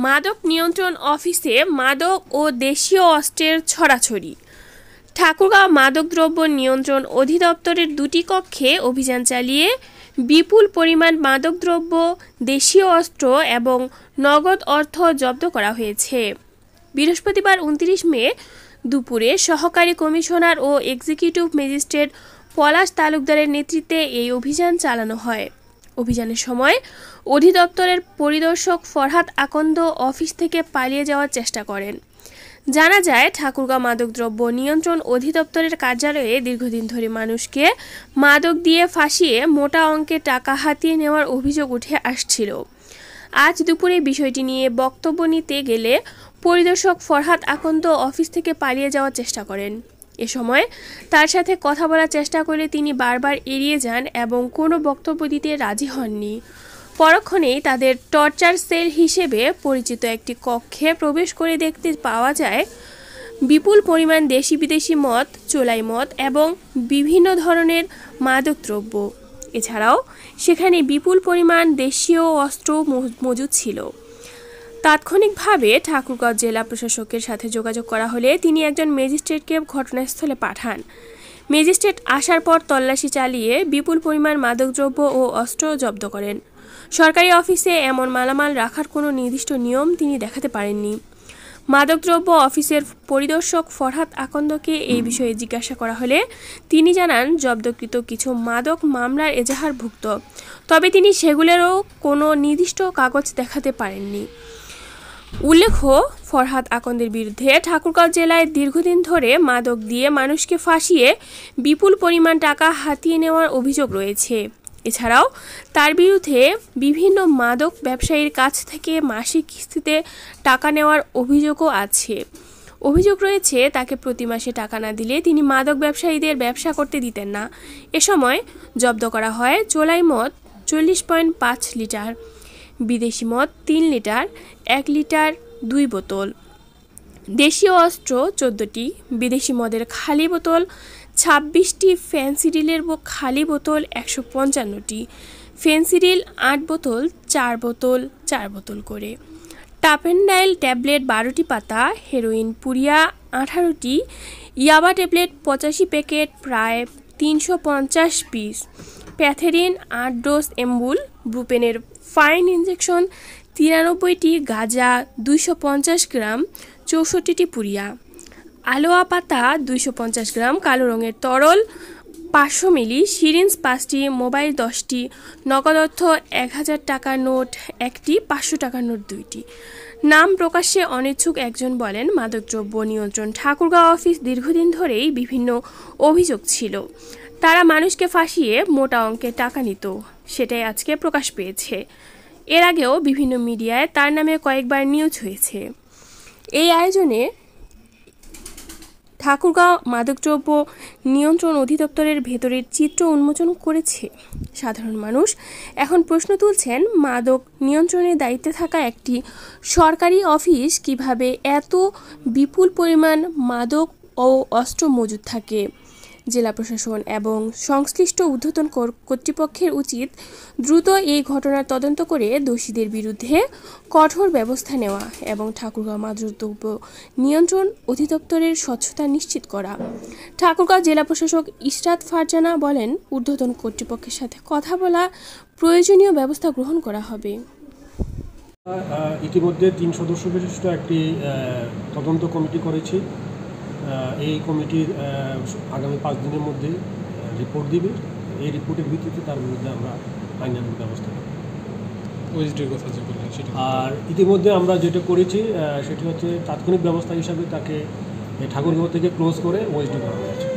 মাদক নিয়ন্ত্রণ অফিসে মাদক ও দেশীয় অস্ত্রের ছড়াছড়ি। ঠাকুরগাঁও মাদকদ্রব্য নিয়ন্ত্রণ অধিদপ্তরের দুটি কক্ষে অভিযান চালিয়ে বিপুল পরিমাণ মাদকদ্রব্য, দেশীয় অস্ত্র এবং নগদ অর্থ জব্দ করা হয়েছে। বৃহস্পতিবার 29 মে দুপুরে সহকারী কমিশনার ও এক্সিকিউটিভ ম্যাজিস্ট্রেট পলাশ তালুকদারের নেতৃত্বে এই অভিযান চালানো হয়। অভিযানের সময় অধিদপ্তরের পরিদর্শক ফরহাদ আকন্দ অফিস থেকে পালিয়ে যাওয়ার চেষ্টা করেন। জানা যায়, ঠাকুরগাঁও মাদকদ্রব্য নিয়ন্ত্রণ অধিদপ্তরের কার্যালয়ে দীর্ঘদিন ধরে মানুষকে মাদক দিয়ে ফাঁসিয়ে মোটা অঙ্কের টাকা হাতিয়ে নেওয়ার অভিযোগ উঠে আসছিল। আজ দুপুরে বিষয়টি নিয়ে বক্তব্য নিতে গেলে পরিদর্শক ফরহাদ আকন্দ অফিস থেকে পালিয়ে যাওয়ার চেষ্টা করেন। এ সময় তার সাথে কথা বলার চেষ্টা করলে তিনি বারবার এড়িয়ে যান এবং কোনো বক্তব্য দিতে রাজি হননি। পরক্ষণেই তাদের টর্চার সেল হিসেবে পরিচিত একটি কক্ষে প্রবেশ করে দেখতে পাওয়া যায় বিপুল পরিমাণ দেশি বিদেশি মদ, চোলাই মদ এবং বিভিন্ন ধরনের মাদকদ্রব্য। এছাড়াও সেখানে বিপুল পরিমাণ দেশীয় অস্ত্র মজুদ ছিল। তাৎক্ষণিকভাবে ঠাকুরগাঁও জেলা প্রশাসকের সাথে যোগাযোগ করা হলে তিনি একজন ম্যাজিস্ট্রেটকে ঘটনাস্থলে পাঠান। ম্যাজিস্ট্রেট আসার পর তল্লাশি চালিয়ে বিপুল পরিমাণ মাদকদ্রব্য ও অস্ত্র জব্দ করেন। সরকারি অফিসে এমন মালামাল রাখার কোনো নির্দিষ্ট নিয়ম তিনি দেখাতে পারেননি। মাদকদ্রব্য অফিসের পরিদর্শক ফরহাদ আকন্দকে এই বিষয়ে জিজ্ঞাসা করা হলে তিনি জানান, জব্দকৃত কিছু মাদক মামলার এজাহারভুক্ত, তবে তিনি সেগুলোরও কোনো নির্দিষ্ট কাগজ দেখাতে পারেননি। উল্লেখ্য, ফরহাদ আকন্দের বিরুদ্ধে ঠাকুরগাঁও জেলায় দীর্ঘদিন ধরে মাদক দিয়ে মানুষকে ফাঁসিয়ে বিপুল পরিমাণ টাকা হাতিয়ে নেওয়ার অভিযোগ রয়েছে। এছাড়াও তার বিরুদ্ধে বিভিন্ন মাদক ব্যবসায়ীর কাছ থেকে মাসিক কিস্তিতে টাকা নেওয়ার অভিযোগও আছে। অভিযোগ রয়েছে, তাকে প্রতি মাসে টাকা না দিলে তিনি মাদক ব্যবসায়ীদের ব্যবসা করতে দিতেন না। এ সময় জব্দ করা হয় চোলাই মদ 40.5 লিটার, বিদেশি মদ 3 লিটার, 1 লিটার 2 বোতল, দেশীয় অস্ত্র 14টি, বিদেশি মদের খালি বোতল 26টি, ফেন্সিডিলের খালি বোতল 155টি, ফেন্সিডিল 8 বোতল, 4 বোতল 4 বোতল করে, টাপেনডাইল ট্যাবলেট 12টি পাতা, হেরোইন পুরিয়া 18টি, ইয়াবা ট্যাবলেট 85 প্যাকেট প্রায় 350 পিস, প্যাথেরিন 8 ডোজ এম্বুল, ব্রুপেনের ফাইন ইনজেকশন 93টি, গাঁজা 250 গ্রাম, 64টি পুরিয়া, আলোয়া পাতা 250 গ্রাম, কালো রঙের তরল 500 মিলি, সিরিঞ্জ 5টি, মোবাইল 10টি, নগদ অর্থ 1000 টাকার নোট 1টি, 500 টাকার নোট 2টি। নাম প্রকাশ্যে অনিচ্ছুক একজন বলেন, মাদকদ্রব্য নিয়ন্ত্রণ ঠাকুরগাঁও অফিস দীর্ঘদিন ধরেই বিভিন্ন অভিযোগ ছিল। তারা মানুষকে ফাঁসিয়ে মোটা অঙ্কের টাকা নিত, সেটাই আজকে প্রকাশ পেয়েছে। এর আগেও বিভিন্ন মিডিয়ায় তার নামে কয়েকবার নিউজ হয়েছে। এই আয়োজনে ঠাকুরগাঁও মাদকদ্রব্য নিয়ন্ত্রণ অধিদপ্তরের ভেতরের চিত্র উন্মোচন করেছে। সাধারণ মানুষ এখন প্রশ্ন তুলছেন, মাদক নিয়ন্ত্রণের দায়িত্বে থাকা একটি সরকারি অফিস কিভাবে এত বিপুল পরিমাণ মাদক ও অস্ত্র মজুদ থাকে। জেলা প্রশাসন এবং সংশ্লিষ্ট ঊর্ধ্বতন কর্তৃপক্ষের উচিত দ্রুত এই ঘটনার তদন্ত করে দোষীদের বিরুদ্ধে কঠোর ব্যবস্থা নেওয়া এবং ঠাকুরগাঁও মাদকদ্রব্য নিয়ন্ত্রণ অধিদপ্তরের স্বচ্ছতা নিশ্চিত করা। ঠাকুরগাঁও জেলা প্রশাসক ইশরাত ফারজানা বলেন, ঊর্ধ্বতন কর্তৃপক্ষের সাথে কথা বলা প্রয়োজনীয় ব্যবস্থা গ্রহণ করা হবে। ইতিমধ্যে 3 সদস্য বিশিষ্ট একটি তদন্ত কমিটি করেছি। এই কমিটির আগামী 5 দিনের মধ্যে রিপোর্ট দিবে। এই রিপোর্টের ভিত্তিতে তার বিরুদ্ধে আমরা আইনানুগ ব্যবস্থা নেব। ওএসডির কথা যে বললেন সেটা। আর ইতিমধ্যে আমরা যেটা করেছি সেটি হচ্ছে তাৎক্ষণিক ব্যবস্থা হিসাবে তাকে ঠাকুরগাঁও থেকে ক্লোজ করে ওএসডি করা হয়েছে।